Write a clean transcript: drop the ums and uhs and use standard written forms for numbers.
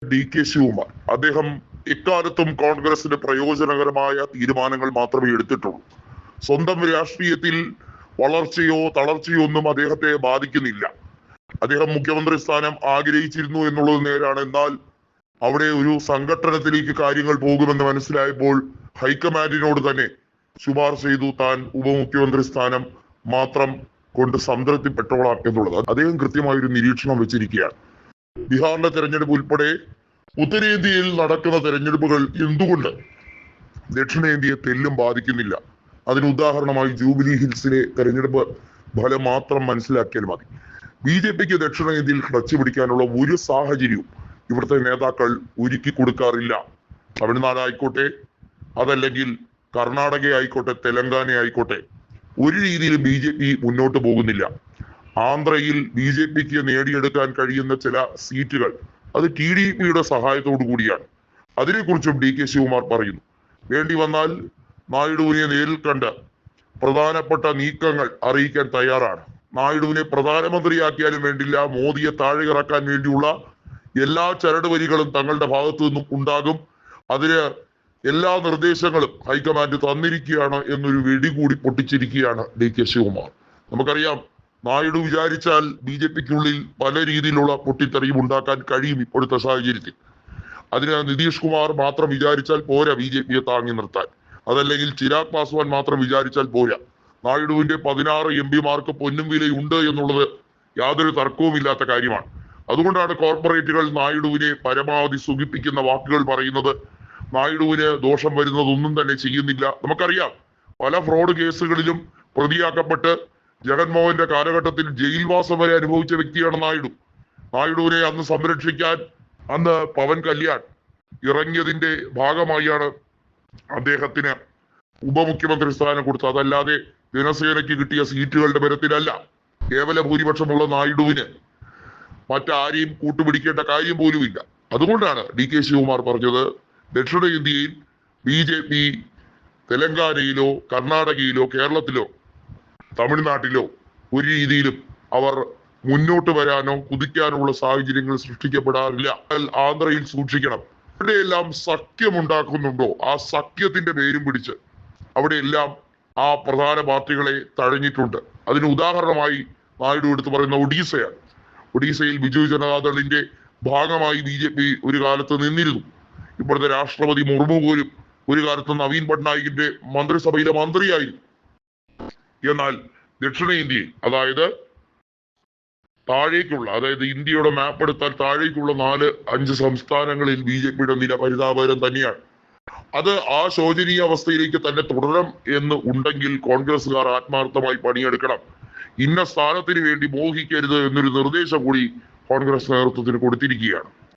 DK Shivakumar. അദ്ദേഹം എക്കാലത്തും കോൺഗ്രസിന് പ്രയോജനകരമായ തീരുമാനങ്ങൾ മാത്രമേ എടുത്തിട്ടുള്ളൂ. സ്വന്തം രാഷ്ട്രീയത്തിൽ വളർച്ചയോ തളർച്ചയോ ഒന്നും അദ്ദേഹത്തെ ബാധിക്കുന്നില്ല. അദ്ദേഹം മുഖ്യമന്ത്രി സ്ഥാനം ആഗ്രഹിച്ചിരുന്നു എന്നുള്ളത് നേരാണ്. എന്നാൽ അവിടെ ഒരു സംഘട്ടനത്തിലേക്ക് കാര്യങ്ങൾ പോകുമെന്ന് മനസ്സിലായപ്പോൾ ഹൈക്കമാൻഡിനോട് തന്നെ ശുപാർശ ചെയ്തു താൻ ഉപമുഖ്യമന്ത്രി സ്ഥാനം മാത്രം കൊണ്ട് സംതൃപ്തിപ്പെട്ടോളാം എന്നുള്ളത്. അദ്ദേഹം കൃത്യമായൊരു നിരീക്ഷണം വെച്ചിരിക്കുകയാണ്. ബീഹാറിലെ തെരഞ്ഞെടുപ്പ് ഉൾപ്പെടെ ഉത്തരേന്ത്യയിൽ നടക്കുന്ന തെരഞ്ഞെടുപ്പുകൾ എന്തുകൊണ്ട് ദക്ഷിണേന്ത്യയെ തെല്ലും ബാധിക്കുന്നില്ല? അതിന് ഉദാഹരണമായി ജൂബിലി ഹിൽസിലെ തെരഞ്ഞെടുപ്പ് ഫലം മാത്രം മനസ്സിലാക്കിയാൽ മതി. BJPക്ക് ദക്ഷിണേന്ത്യയിൽ ക്ലച്ച് പിടിക്കാനുള്ള ഒരു സാഹചര്യവും ഇവിടുത്തെ നേതാക്കൾ ഒരുക്കി കൊടുക്കാറില്ല. തമിഴ്നാട് ആയിക്കോട്ടെ, അതല്ലെങ്കിൽ കർണാടക ആയിക്കോട്ടെ, തെലങ്കാന ആയിക്കോട്ടെ, ഒരു രീതിയിലും BJP മുന്നോട്ട് പോകുന്നില്ല. ആന്ധ്രയിൽ BJPക്ക് നേടിയെടുക്കാൻ കഴിയുന്ന ചില സീറ്റുകൾ അത് TDPയുടെ സഹായത്തോടു കൂടിയാണ്. അതിനെക്കുറിച്ചും DK ശിവകുമാർ പറയുന്നു. വേണ്ടി വന്നാൽ നായിഡുവിനെ നേരിൽ കണ്ട് പ്രധാനപ്പെട്ട നീക്കങ്ങൾ അറിയിക്കാൻ തയ്യാറാണ്. നായിഡുവിനെ പ്രധാനമന്ത്രിയാക്കിയാലും വേണ്ടില്ല, മോദിയെ താഴെ ഇറക്കാൻ വേണ്ടിയുള്ള എല്ലാ ചരടുവരികളും തങ്ങളുടെ ഭാഗത്തു നിന്നും ഉണ്ടാകും. അതിന് എല്ലാ നിർദ്ദേശങ്ങളും ഹൈക്കമാൻഡ് തന്നിരിക്കുകയാണ് എന്നൊരു വെടി കൂടി പൊട്ടിച്ചിരിക്കുകയാണ് DK ശിവകുമാർ. നമുക്കറിയാം, നായിഡു വിചാരിച്ചാൽ BJPക്കുള്ളിൽ പല രീതിയിലുള്ള പൊട്ടിത്തെറിയും ഉണ്ടാക്കാൻ കഴിയും ഇപ്പോഴത്തെ സാഹചര്യത്തിൽ. അതിന് നിതീഷ് കുമാർ മാത്രം വിചാരിച്ചാൽ പോരാ BJPയെ താങ്ങി നിർത്താൻ. അതല്ലെങ്കിൽ ചിരാഗ് പാസ്വാൻ മാത്രം വിചാരിച്ചാൽ പോരാ. നായിഡുവിന്റെ 16 MP പൊന്നും വിലയുണ്ട് എന്നുള്ളത് യാതൊരു തർക്കവുമില്ലാത്ത കാര്യമാണ്. അതുകൊണ്ടാണ് കോർപ്പറേറ്റുകൾ നായിഡുവിനെ പരമാവധി സുഖിപ്പിക്കുന്ന വാക്കുകൾ പറയുന്നത്. നായിഡുവിന് ദോഷം വരുന്നതൊന്നും തന്നെ ചെയ്യുന്നില്ല. നമുക്കറിയാം, പല ഫ്രോഡ് കേസുകളിലും പ്രതിയാക്കപ്പെട്ട് ജഗൻമോഹന്റെ കാലഘട്ടത്തിൽ ജയിൽവാസം വരെ അനുഭവിച്ച വ്യക്തിയാണ് നായിഡു. നായിഡുവിനെ അന്ന് സംരക്ഷിക്കാൻ അന്ന് പവൻ കല്യാൺ ഇറങ്ങിയതിന്റെ ഭാഗമായാണ് അദ്ദേഹത്തിന് ഉപമുഖ്യമന്ത്രി സ്ഥാനം കൊടുത്തത്. അതല്ലാതെ ജനസേനയ്ക്ക് കിട്ടിയ സീറ്റുകളുടെ ബലത്തിലല്ല. കേവല ഭൂരിപക്ഷമുള്ള നായിഡുവിന് മറ്റാരെയും കൂട്ടുപിടിക്കേണ്ട കാര്യം പോലുമില്ല. അതുകൊണ്ടാണ് DK ശിവകുമാർ പറഞ്ഞത്, ദക്ഷിണേന്ത്യയിൽ BJP തെലങ്കാനയിലോ കർണാടകയിലോ കേരളത്തിലോ തമിഴ്നാട്ടിലോ ഒരു രീതിയിലും അവർ മുന്നോട്ട് വരാനോ കുതിക്കാനുള്ള സാഹചര്യങ്ങൾ സൃഷ്ടിക്കപ്പെടാറില്ല. ആന്ധ്രയിൽ സൂക്ഷിക്കണം. അവിടെയെല്ലാം സഖ്യമുണ്ടാക്കുന്നുണ്ടോ, ആ സഖ്യത്തിന്റെ പേരും പിടിച്ച് അവിടെയെല്ലാം ആ പ്രധാന പാർട്ടികളെ തഴഞ്ഞിട്ടുണ്ട്. അതിന് ഉദാഹരണമായി നായിഡു എടുത്തു പറയുന്ന ഒഡീസയാണ്. ഒഡീസയിൽ ബിജു ജനതാദളിന്റെ ഭാഗമായി BJP ഒരു കാലത്ത് നിന്നിരുന്നു. ഇപ്പോഴത്തെ രാഷ്ട്രപതി മുർമു പോലും ഒരു കാലത്ത് നവീൻ പട്നായിക്കിന്റെ മന്ത്രിസഭയിലെ മന്ത്രിയായിരുന്നു. എന്നാൽ ദക്ഷിണേന്ത്യയിൽ, അതായത് താഴേക്കുള്ള, അതായത് ഇന്ത്യയുടെ മാപ്പ് എടുത്താൽ താഴേക്കുള്ള 4-5 സംസ്ഥാനങ്ങളിൽ BJPയുടെ നില പരിതാപകരം തന്നെയാണ്. അത് ആ ശോചനീയ അവസ്ഥയിലേക്ക് തന്നെ തുടരണം എന്ന് ഉണ്ടെങ്കിൽ കോൺഗ്രസ്സുകാർ ആത്മാർത്ഥമായി പണിയെടുക്കണം. ഇന്ന സ്ഥാനത്തിന് വേണ്ടി മോഹിക്കരുത് എന്നൊരു നിർദ്ദേശം കൂടി കോൺഗ്രസ് നേതൃത്വത്തിന് കൊടുത്തിരിക്കുകയാണ്.